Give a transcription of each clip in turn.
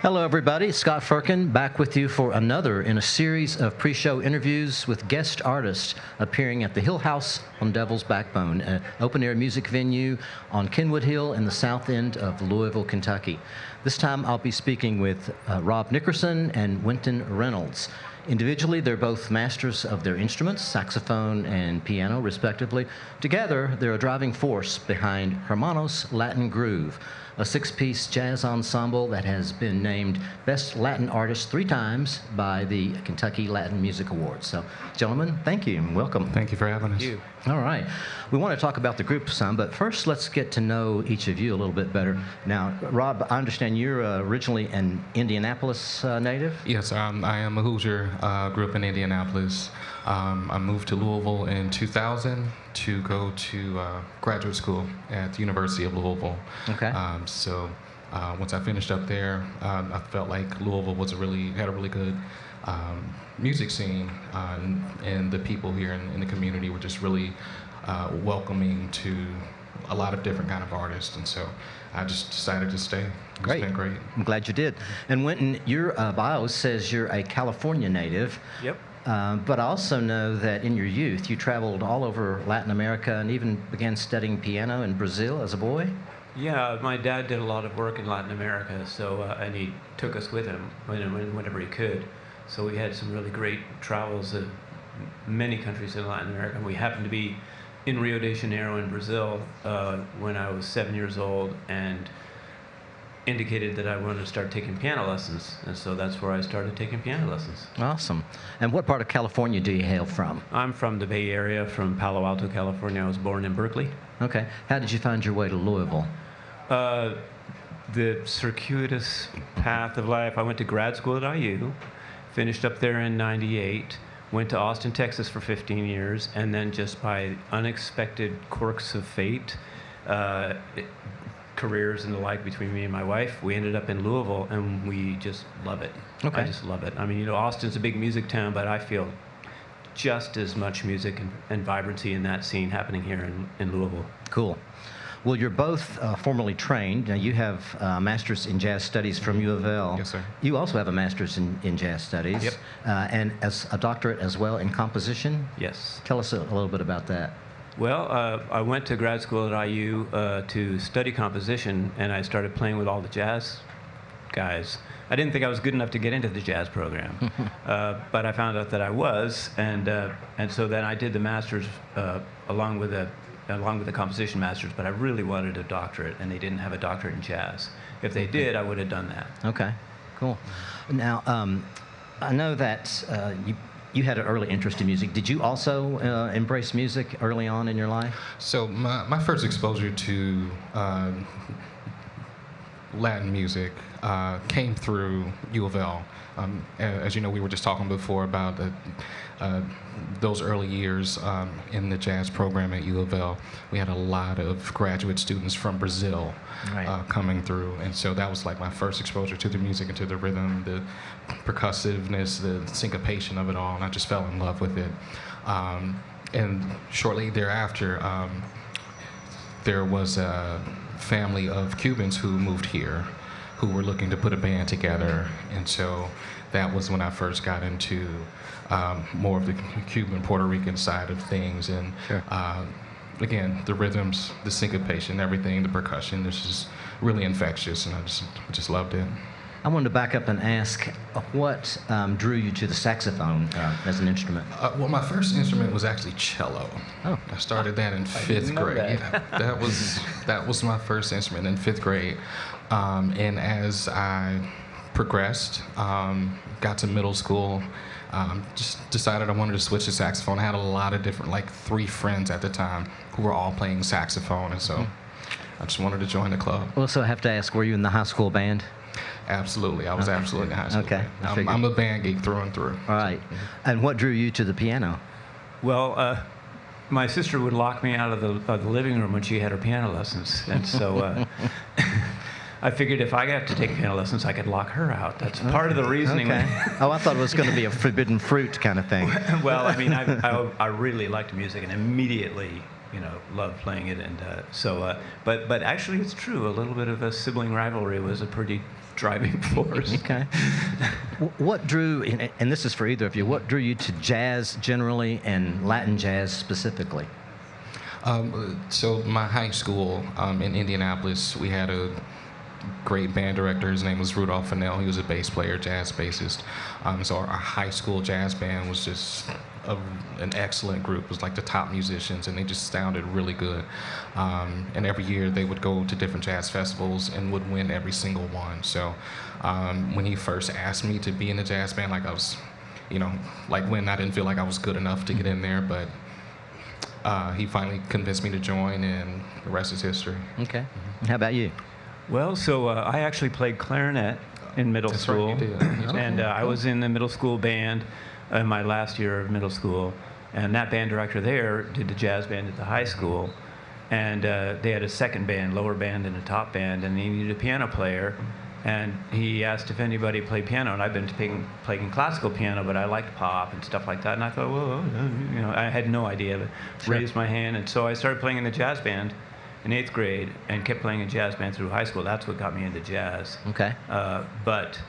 Hello, everybody. Scott Furkin back with you for another in a series of pre-show interviews with guest artists appearing at the Hill House on Devil's Backbone, an open-air music venue on Kenwood Hill in the south end of Louisville, Kentucky. This time I'll be speaking with Rob Nickerson and Winton Reynolds. Individually, they're both masters of their instruments, saxophone and piano, respectively. Together, they're a driving force behind Hermanos Latin Groove, a six-piece jazz ensemble that has been named Best Latin Artist 3 times by the Kentucky Latin Music Awards. So, gentlemen, thank you and welcome. Thank you for having us. Thank you. All right. We want to talk about the group some, but first let's get to know each of you a little bit better. Now, Rob, I understand you're originally an Indianapolis native? Yes, I am a Hoosier. Grew up in Indianapolis. I moved to Louisville in 2000 to go to graduate school at the University of Louisville. Okay. So once I finished up there, I felt like Louisville had a really good music scene, and the people here in the community were just really welcoming to a lot of different kind of artists, and so I just decided to stay. It's been great. I'm glad you did. And Winton, your bio says you're a California native. Yep. But I also know that in your youth you traveled all over Latin America and even began studying piano in Brazil as a boy. Yeah, my dad did a lot of work in Latin America, so and he took us with him whenever he could. So we had some really great travels to many countries in Latin America. We happened to be in Rio de Janeiro in Brazil when I was 7 years old, and indicated that I wanted to start taking piano lessons, and so that's where I started taking piano lessons. Awesome. And what part of California do you hail from? I'm from the Bay Area, from Palo Alto, California. I was born in Berkeley. Okay. How did you find your way to Louisville? The circuitous path of life. I went to grad school at IU, finished up there in '98, went to Austin, Texas for 15 years, and then just by unexpected quirks of fate, careers and the like between me and my wife, we ended up in Louisville, and we just love it. Okay. I just love it. I mean, Austin's a big music town, but I feel just as much music and vibrancy in that scene happening here in Louisville. Cool. Well, you're both formally trained. Now, you have a master's in jazz studies from U of L. Yes, sir. You also have a master's in jazz studies. Yep. And as a doctorate as well in composition. Yes. Tell us a little bit about that. Well, I went to grad school at IU to study composition, and I started playing with all the jazz guys. I didn't think I was good enough to get into the jazz program, but I found out that I was, and so then I did the master's along with the composition master's. But I really wanted a doctorate, and they didn't have a doctorate in jazz. If they did, I would have done that. Okay, cool. Now, I know that you had an early interest in music. Did you also embrace music early on in your life? So my first exposure to Latin music came through U of L. As you know, we were just talking before about those early years in the jazz program at U of L. We had a lot of graduate students from Brazil coming through, and so that was like my first exposure to the music and to the rhythm, the percussiveness, the syncopation of it all, and I just fell in love with it. And shortly thereafter, there was a family of Cubans who moved here, who were looking to put a band together, and so that was when I first got into more of the Cuban, Puerto Rican side of things, and sure. Again, the rhythms, the syncopation, everything, the percussion, this is really infectious, and I just loved it. I wanted to back up and ask what drew you to the saxophone as an instrument? Well, my first instrument was actually cello. Oh. I started that in 5th grade. That was my first instrument in 5th grade. And as I progressed, got to middle school, just decided I wanted to switch to saxophone. I had a lot of different, like 3 friends at the time who were all playing saxophone, and so I just wanted to join the club. Well, so I have to ask, were you in the high school band? Absolutely. I was absolutely in high school. Okay. I'm a band geek through and through. All right. And what drew you to the piano? Well, my sister would lock me out of the living room when she had her piano lessons, and so I figured if I got to take piano lessons, I could lock her out. That's part of the reasoning. Okay. Oh, I thought it was going to be a forbidden fruit kind of thing. Well, I mean, I really liked music and immediately loved playing it. And but actually, it's true. A little bit of a sibling rivalry was a pretty driving force. Okay. What drew, and this is for either of you, what drew you to jazz generally and Latin jazz specifically? So my high school in Indianapolis, we had a great band director. His name was Rudolph Fennell. He was a bass player, jazz bassist. So our high school jazz band was just an excellent group. It was like the top musicians, and they just sounded really good. And every year they would go to different jazz festivals and would win every single one. So when he first asked me to be in the jazz band, like I was, when I didn't feel like I was good enough to get in there, but he finally convinced me to join, and the rest is history. Okay. How about you? Well, so I actually played clarinet in middle school. Right, you did. And I was in the middle school band in my last year of middle school. And that band director there did the jazz band at the high school. And they had a second band, lower band and a top band, and they needed a piano player. And he asked if anybody played piano, and I've been playing classical piano, but I liked pop and stuff like that. And I thought, well, I had no idea, but raised my hand. And so I started playing in the jazz band in 8th grade and kept playing in jazz band through high school. That's what got me into jazz. Okay. But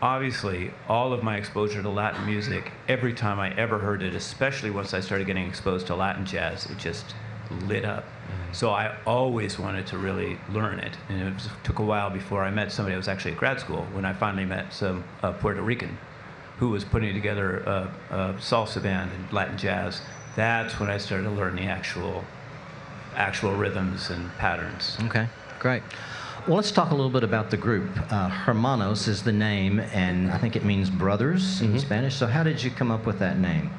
obviously, all of my exposure to Latin music, every time I ever heard it, especially once I started getting exposed to Latin jazz, it just lit up. So I always wanted to really learn it. And it took a while before I met somebody. I was actually at grad school when I finally met some Puerto Rican who was putting together a salsa band and Latin jazz. That's when I started to learn the actual rhythms and patterns. Okay, great. Well, let's talk a little bit about the group. Hermanos is the name, and I think it means brothers in Spanish. So how did you come up with that name?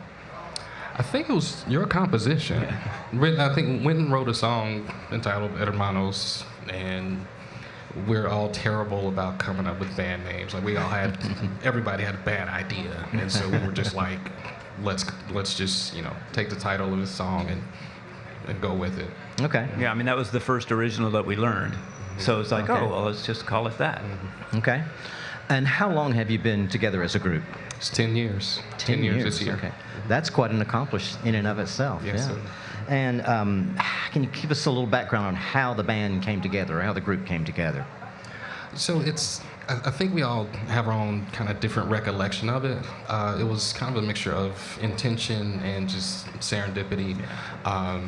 I think it was your composition. Yeah. I think Winton wrote a song entitled Hermanos, and we're all terrible about coming up with band names. Like everybody had a bad idea, and so we were just like, let's just take the title of the song and go with it. Okay. Yeah, I mean that was the first original that we learned, so it's like, let's just call it that. Okay. And how long have you been together as a group? It's 10 years. 10 years this year. Okay. That's quite an accomplishment in and of itself. Yes, yeah. sir. And can you give us a little background on how the band came together, or how the group came together? So I think we all have our own kind of different recollection of it. It was kind of a mixture of intention and just serendipity. Yeah.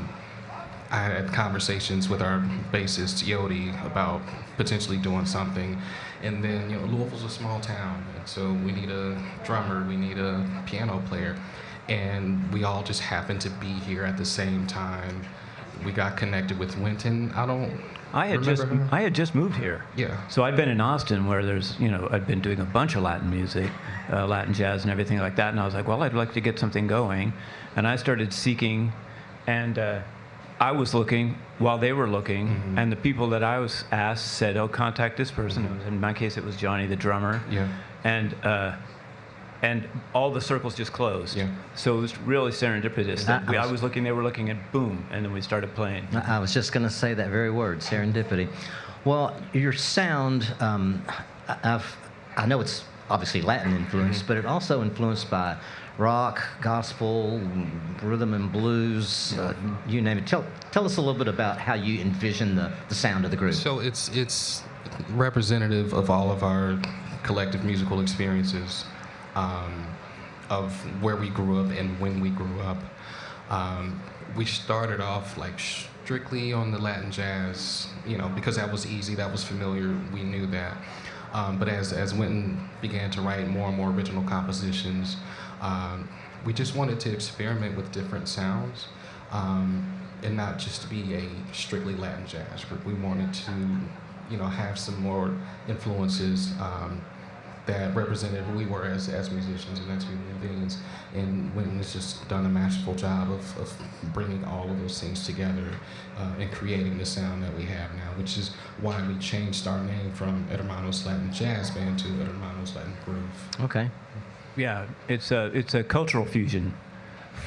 I had conversations with our bassist, Yody, about potentially doing something. And then, Louisville's a small town, and so we need a drummer, we need a piano player. And we all just happened to be here at the same time. We got connected with Winton. I had just moved here. Yeah. So I'd been in Austin, where there's, I'd been doing a bunch of Latin music, Latin jazz and everything like that. And I was like, well, I'd like to get something going. And I started seeking, and I was looking while they were looking, and the people that I was asked said, "Oh, contact this person." In my case, it was Johnny, the drummer. Yeah. And all the circles just closed. Yeah. So it was really serendipitous. I was looking, they were looking, and boom, and then we started playing. I was just going to say that very word, serendipity. Well, your sound, I know it's obviously Latin influenced, but it also influenced by rock, gospel, rhythm and blues, you name it. Tell us a little bit about how you envision the sound of the group. So it's representative of all of our collective musical experiences, of where we grew up and when we grew up. We started off like strictly on the Latin jazz, because that was easy, that was familiar, we knew that. But as Winton began to write more and more original compositions, we just wanted to experiment with different sounds, and not just be a strictly Latin jazz group. We wanted to, have some more influences that represented who we were as musicians and as human beings. And Winton has just done a masterful job of bringing all of those things together and creating the sound that we have now, which is why we changed our name from Hermanos Latin Jazz Band to Hermanos Latin Groove. Okay. Yeah, it's a cultural fusion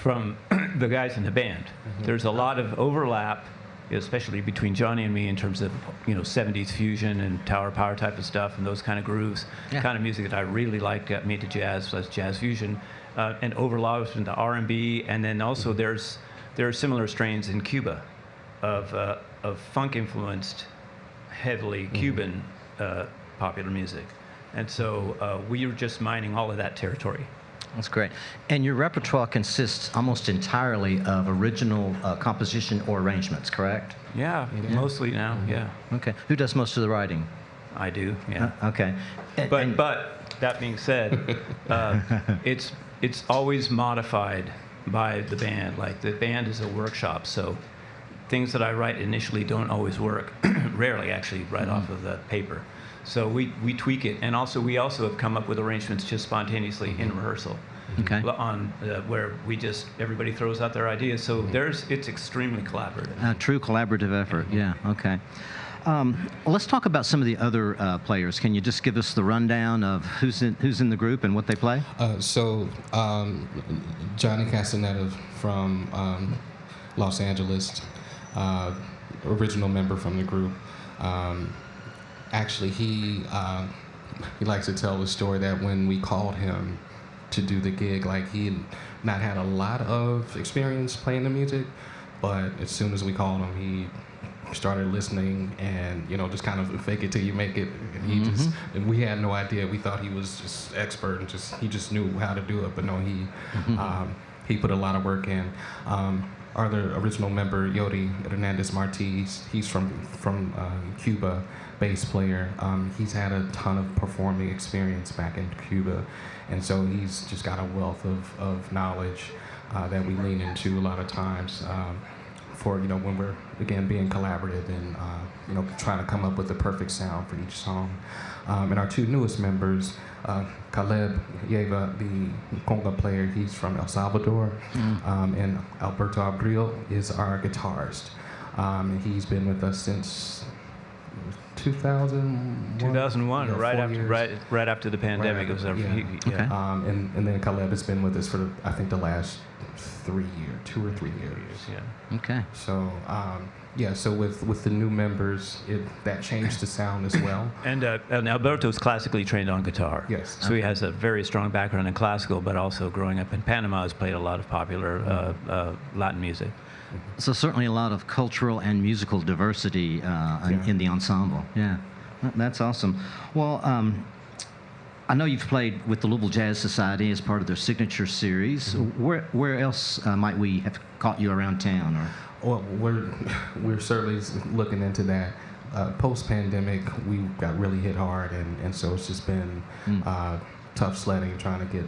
from the guys in the band. There's a lot of overlap, especially between Johnny and me, in terms of 70s fusion and Tower Power type of stuff and those kind of grooves, kind of music that I really liked, got me to jazz, so that's jazz fusion, and overlaps into R&B, and then also there's there are similar strains in Cuba of funk-influenced, heavily Cuban popular music. And so we were just mining all of that territory. That's great. And your repertoire consists almost entirely of original composition or arrangements, correct? Yeah, mostly now, yeah. Okay. Who does most of the writing? I do, yeah. Okay. But that being said, it's always modified by the band. Like, the band is a workshop, so things that I write initially don't always work, rarely actually, right off of the paper. So we tweak it, and we also have come up with arrangements just spontaneously in rehearsal. Okay. On where everybody throws out their ideas. So it's extremely collaborative. A true collaborative effort. Yeah. Okay. Let's talk about some of the other players. Can you just give us the rundown of who's in the group and what they play? Johnny Castaneda from Los Angeles, original member from the group. Actually, he likes to tell the story that when we called him to do the gig, like, he had not had a lot of experience playing the music, but as soon as we called him, he started listening and, just kind of fake it till you make it. And he and we had no idea. We thought he was just expert and he just knew how to do it, but no, he put a lot of work in. Our other original member, Yody Hernandez Martínez, he's from Cuba, bass player. He's had a ton of performing experience back in Cuba, and so he's just got a wealth of knowledge that we lean into a lot of times for when we're again being collaborative and trying to come up with the perfect sound for each song. And our two newest members, Leiva, the conga player, he's from El Salvador, and Alberto Abril is our guitarist. And he's been with us since 2001, right after the pandemic. And then Caleb has been with us for I think the last 2 or 3 years. Yeah. Okay. So so with the new members, that changed the sound as well. And Alberto's classically trained on guitar. Yes. So he has a very strong background in classical, but also growing up in Panama has played a lot of popular Latin music. So certainly a lot of cultural and musical diversity in the ensemble. Yeah, that's awesome. Well, I know you've played with the Louisville Jazz Society as part of their signature series. Where else might we have caught you around town? Well, we're certainly looking into that. Post-pandemic, we got really hit hard, and so it's just been tough sledding, trying to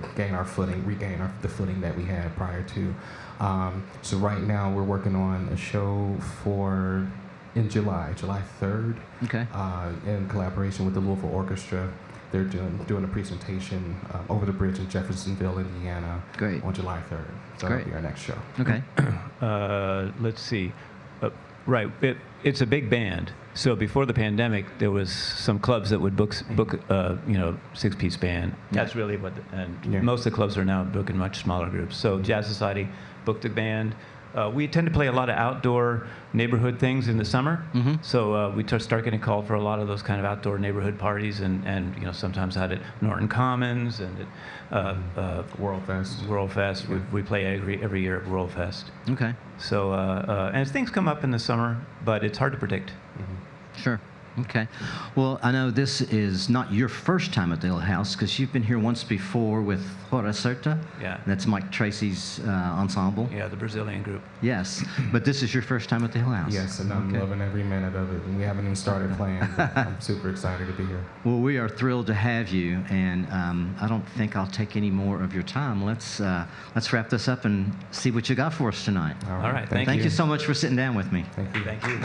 regain the footing that we had prior to. So right now we're working on a show in July 3rd, in collaboration with the Louisville Orchestra. They're doing a presentation over the bridge in Jeffersonville, Indiana, on July 3rd. So that'll be our next show. Okay. Let's see. Right. It's a big band. So before the pandemic, there was some clubs that would book 6-piece band. That's really what. Most of the clubs are now booking much smaller groups. So Jazz Society booked a band. We tend to play a lot of outdoor neighborhood things in the summer. So we start getting called for a lot of those kind of outdoor neighborhood parties, and sometimes out at Norton Commons and at World Fest. World Fest. We play every year at World Fest. Okay. So and things come up in the summer, but it's hard to predict. Sure. Okay. Well, I know this is not your first time at the Hill House, because you've been here once before with Hora Certa. Yeah. That's Mike Tracy's ensemble. Yeah, the Brazilian group. Yes. But this is your first time at the Hill House. Yes, and I'm loving every minute of it. And we haven't even started playing, but I'm super excited to be here. Well, we are thrilled to have you, and I don't think I'll take any more of your time. Let's wrap this up and see what you got for us tonight. All right. Thank you. Thank you so much for sitting down with me. Thank you. Thank you.